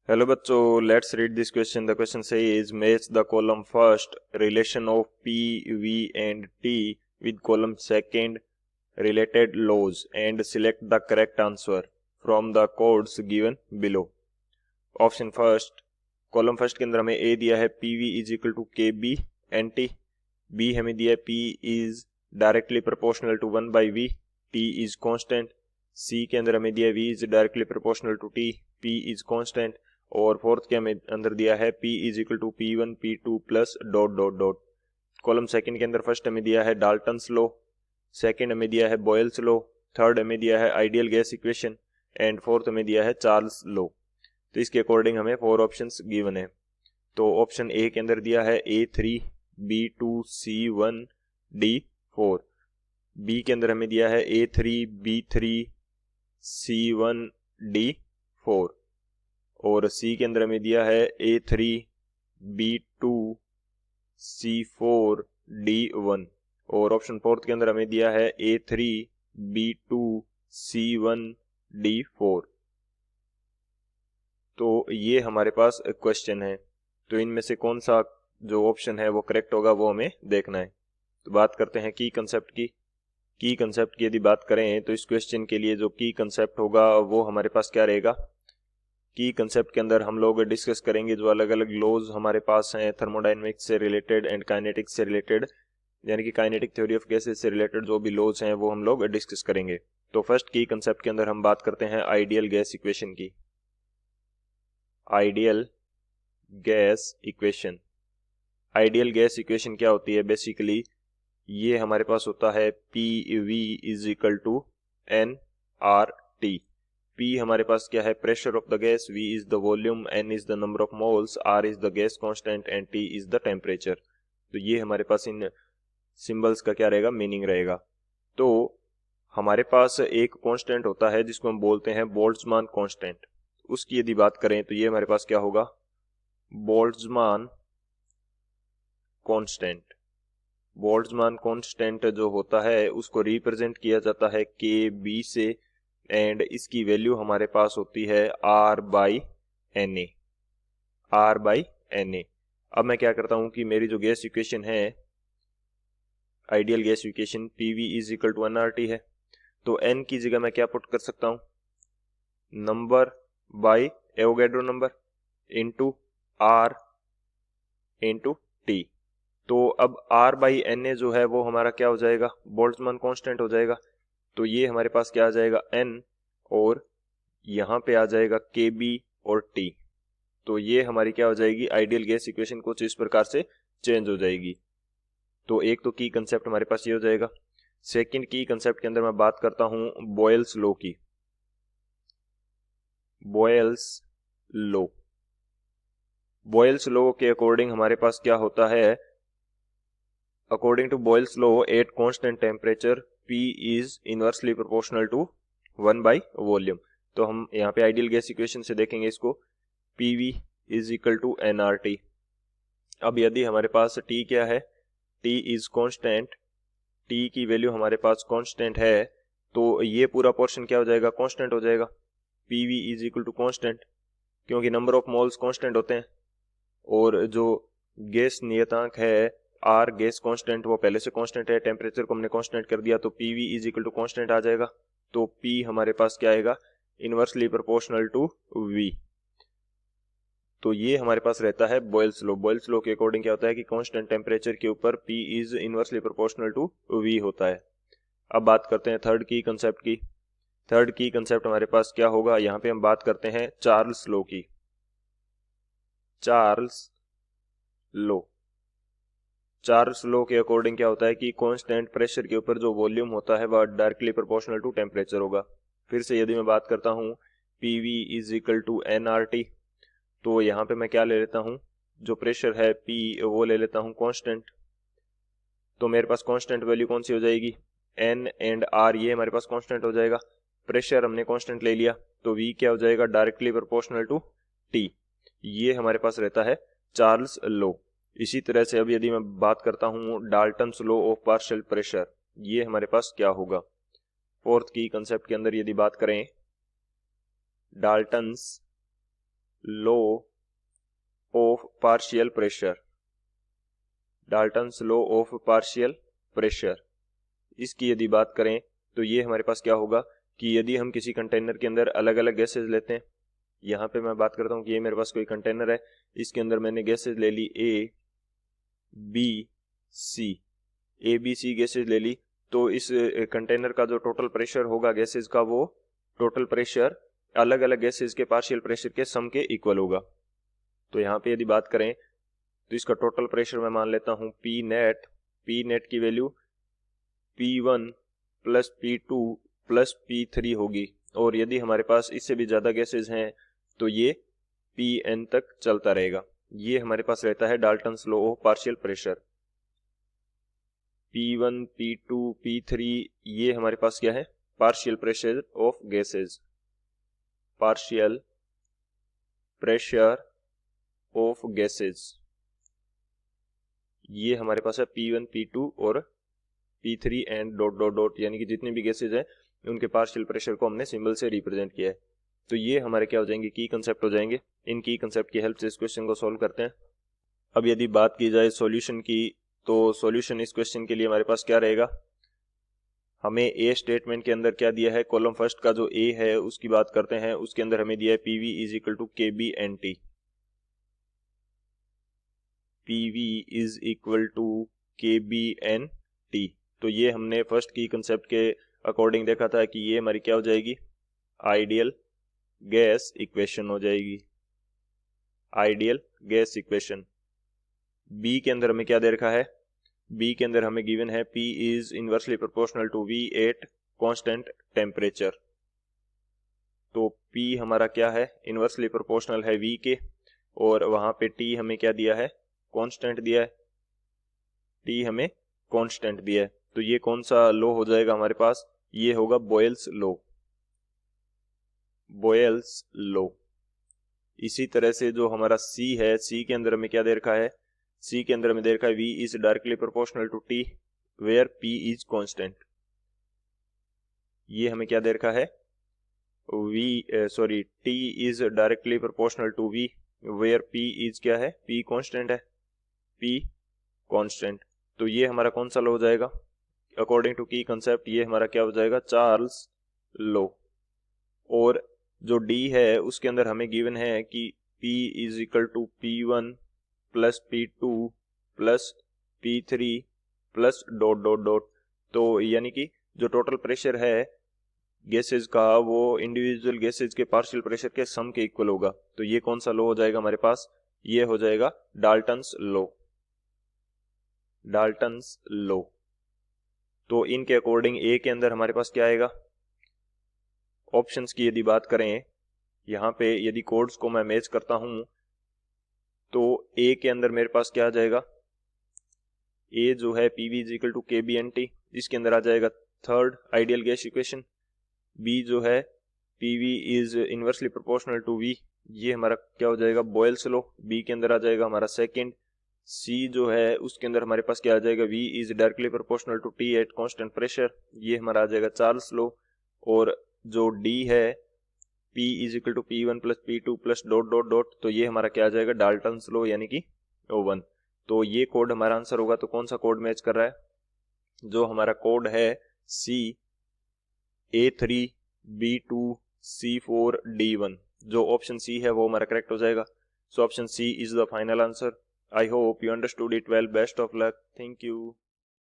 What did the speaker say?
Hello बच्चों, let's read this question. The question says match the column first relation of P V and T with column second related laws and select the correct answer from the codes given below. Option first, column first के अंदर हमें A दिया है P V is equal to K B and T. B हमें दिया है P is directly proportional to 1/v, T is constant. C के अंदर हमें दिया v is directly proportional to T, p is constant. और फोर्थ के हमें अंदर दिया है p is equal to p1 p2 plus dot dot dot. Column second के अंदर फर्स्ट हमें दिया है डाल्टन्स लॉ, सेकंड हमें दिया है बॉयल्स लॉ, थर्ड हमें दिया है ideal gas equation and fourth हमें दिया है चार्ल्स लॉ. तो इसके अकॉर्डिंग हमें 4 ऑप्शंस गिवन है. तो ऑप्शन ए के अंदर दिया है A3 B2 C1 D4. B के अंदर हमें दिया है A3 B3 C1 D4 और सी के अंदर हमें दिया है A3 B2 C4 D1 और ऑप्शन फोर्थ के अंदर हमें दिया है A3 B2 C1 D4. तो ये हमारे पास क्वेश्चन है. तो इनमें से कौन सा जो ऑप्शन है वो करेक्ट होगा वो हमें देखना है. तो बात करते हैं की कंसेप्ट की. की कंसेप्ट की यदि बात करें तो इस क्वेश्चन के लिए जो की कंसेप्ट होगा वो हमारे पास क्या रहेगा. की कंसेप्ट के अंदर हम लोग डिस्कस करेंगे जो अलग अलग लॉज हमारे पास हैं थर्मोडायनेमिक्स से रिलेटेड एंड काइनेटिक्स से रिलेटेड, यानी कि काइनेटिक थ्योरी ऑफ गैसेस से रिलेटेड जो भी लॉज हैं वो हम लोग डिस्कस करेंगे. तो फर्स्ट की कंसेप्ट के अंदर हम बात करते हैं आइडियल गैस इक्वेशन की. Ideal gas equation. Ideal gas equation क्या होती है? बेसिकली ये हमारे पास होता है P V is equal to N R T. P हमारे पास क्या है? Pressure of the gas, V is the volume, N is the number of moles, R is the gas constant and T is the temperature. तो ये हमारे पास इन symbols का क्या रहेगा? मीनिंग रहेगा. तो हमारे पास एक कांस्टेंट होता है जिसको हम बोलते हैं बोल्ट्जमान कांस्टेंट. उसकी यदि बात करें तो ये हमारे पास क्या होगा? Boltzmann constant. बोल्ट्जमान कांस्टेंट जो होता है उसको रिप्रेजेंट किया जाता है KB से एंड इसकी वैल्यू हमारे पास होती है R/Na. R/Na. अब मैं क्या करता हूं कि मेरी जो गैस इक्वेशन है ideal gas equation PV is equal to nRT है. तो N की जगह मैं क्या पुट कर सकता हूं? Number by Avogadro number into R into T. तो अब R/Na जो है वो हमारा क्या हो जाएगा? बोल्ट्जमान कांस्टेंट हो जाएगा. तो ये हमारे पास क्या आ जाएगा? N और यहाँ पे आ जाएगा KB और T. तो ये हमारी क्या हो जाएगी? आइडियल गैस इक्वेशन कुछ इस प्रकार से चेंज हो जाएगी. तो एक तो की कंसेप्ट हमारे पास ये हो जाएगा. सेकंड की कंसेप्ट के अंदर मैं बात करता हूं बॉयल्स लॉ की. Boyle's law. बॉयल्स लॉ के अकॉर्डिंग हमारे पास क्या होता है? According to Boyle's law at constant temperature P is inversely proportional to 1/वॉल्यूम. तो हम यहाँ पे आइडियल गैस इक्वेशन से देखेंगे इसको. PV is equal to nRT. अब यदि हमारे पास T क्या है? T is constant. T की वैल्यू हमारे पास कांस्टेंट है तो ये पूरा पोर्शन क्या हो जाएगा? कांस्टेंट हो जाएगा. PV is equal to constant क्योंकि नंबर ऑफ मोल्स कांस्टेंट होते हैं और जो गैस नियतांक है R गैस कांस्टेंट वो पहले से कांस्टेंट है. टेम्परेचर को हमने कांस्टेंट कर दिया तो PV is equal to constant आ जाएगा. तो P हमारे पास क्या आएगा? Inversely proportional to V. तो ये हमारे पास रहता है बॉयल्स लॉ. बॉयल्स लॉ के अकॉर्डिंग क्या होता है कि कांस्टेंट टेम्परेचर के ऊपर P is inversely proportional to V होता है. अब बात करते हैं थर्ड की कंसेप्ट की. थर्ड की कंसेप्ट हमारे पास क्या होगा? यहाँ पे हम बात करते हैं चार्ल्स लॉ की. Charles law. चार्ल्स लॉ के अकॉर्डिंग क्या होता है कि कांस्टेंट प्रेशर के ऊपर जो वॉल्यूम होता है वह डायरेक्टली प्रोपोर्शनल टू टेम्परेचर होगा. फिर से यदि मैं बात करता हूँ PV is equal to nRT, तो यहाँ पे मैं क्या ले लेता हूँ? जो प्रेशर है P वो ले लेता हूँ कांस्टेंट. तो मेरे पास कांस्टेंट वैल्यू कौन सी हो जाएगी? N एंड R ये हमारे पास कांस्टेंट हो जाएगा. प्रेशर हमने कांस्टेंट ले लिया तो V क्या हो जाएगा? Directly proportional to T. ये हमारे पास रहता है चार्ल्स लॉ. इसी तरह से अब यदि मैं बात करता हूँ Dalton's law of partial pressure, ये हमारे पास क्या होगा? फोर्थ की कंसेप्ट के अंदर यदि बात करें Dalton's law of partial pressure, Dalton's law of partial pressure. इसकी यदि बात करें तो ये हमारे पास क्या होगा कि यदि हम किसी कंटेनर के अंदर अलग अलग गैसेज लेते हैं, यहाँ पे मैं बात करता हूँ कि ये मेरे पास कोई कंटेनर है, इसके अंदर मैंने गैसेज ले ली A B C, A B C gases ले ली, तो इस कंटेनर का जो टोटल प्रेशर होगा गैसेज का, वो टोटल प्रेशर अलग अलग गैसेज के पार्शियल प्रेशर के सम के इक्वल होगा। तो यहाँ पे यदि बात करें तो इसका टोटल प्रेशर मैं मान लेता हूँ पी नेट की value P1 plus P2 plus P3 होगी, और यदि हमारे पास इससे भी ज़्यादा गैसेज हैं तो ये Pn तक चलता रहेगा। ये हमारे पास रहता है Dalton's law of partial pressure. P1 P2 P3 ये हमारे पास क्या है, partial pressure of gases, partial pressure of gases, ये हमारे पास है P1 P2 और P3 and dot dot dot, यानी कि जितने भी गैसेज हैं उनके पार्शियल प्रेशर को हमने सिंबल से रिप्रेजेंट किया है। तो ये हमारे क्या हो जाएंगे, की कंसेप्ट हो जाएंगे। इन की कंसेप्ट की हेल्प से इस क्वेश्चन को सॉल्व करते हैं। अब यदि बात की जाए सॉल्यूशन की, तो सॉल्यूशन इस क्वेश्चन के लिए हमारे पास क्या रहेगा, हमें ए स्टेटमेंट के अंदर क्या दिया है, कॉलम फर्स्ट का जो ए है उसकी बात करते हैं। उसके अंदर हमें दिया है PV is equal to KB n T, PV is equal to KB n T. तो ये हमने फर्स्ट की कंसेप्ट के अकॉर्डिंग देखा था कि ये हमारी क्या हो जाएगी, आइडियल गैस इक्वेशन हो जाएगी, आइडियल गैस इक्वेशन। बी के अंदर हमें क्या दे रखा है, बी के अंदर हमें गिवन है P is inversely proportional to V at constant temperature. तो P हमारा क्या है, इनवर्सली प्रोपोर्शनल है V के, और वहां पे T हमें क्या दिया है, कांस्टेंट दिया है, T हमें कांस्टेंट दिया है। तो ये कौन सा लॉ हो जाएगा हमारे पास, ये होगा बॉयल्स लॉ, बॉयल्स लॉ। इसी तरह से जो हमारा C है, C के अंदर हमें क्या दे रखा है, C के अंदर हमें दे रखा है V is directly proportional to T where P is constant. ये हमें क्या दे रखा है, T is directly proportional to V where P is क्या है, P कांस्टेंट है, P कांस्टेंट। तो ये हमारा कौन सा लॉ हो जाएगा, अकॉर्डिंग टू की कंसेप्ट ये हमारा क्या हो जाएगा, चार्ल्स लॉ। और जो D है उसके अंदर हमें गिवन है कि P is equal to P1 plus P2 plus P3 plus dot dot dot. तो यानी कि जो टोटल प्रेशर है गैसेज का, वो इंडिविजुअल गैसेज के पार्शियल प्रेशर के सम के इक्वल होगा। तो ये कौन सा लॉ हो जाएगा हमारे पास, ये हो जाएगा डाल्टन्स लॉ, डाल्टन्स लॉ। तो इनके अकॉर्डिंग ए के अंदर हमारे पास क्या आएगा, ऑप्शंस की यदि बात करें, यहाँ पे यदि कोड्स को मैं मैच करता हूं तो ए के अंदर मेरे पास क्या आ जाएगा, ए जो है PV is equal to KB n T, इसके अंदर आ जाएगा third ideal gas equation. B जो है PV is inversely proportional to V, ये हमारा क्या हो जाएगा, बॉयल्स लॉ, बी के अंदर आ जाएगा हमारा सेकंड। सी जो है उसके अंदर हमारे पास क्या आ जाएगा, V is directly proportional to T at constant pressure, ये हमारा आ जाएगा चार्ल्स लॉ। और जो डी है P is equal to P1 plus P2 plus dot dot dot, तो ये हमारा क्या आ जाएगा, डाल्टन्स लॉ यानी कि O1। तो ये कोड हमारा आंसर होगा। तो कौन सा कोड मैच कर रहा है, जो हमारा कोड है C A3 B2 C4 D1, जो ऑप्शन C है वो हमारा करेक्ट हो जाएगा। So option C is the final answer. I hope you understood it well. Best of luck. Thank you.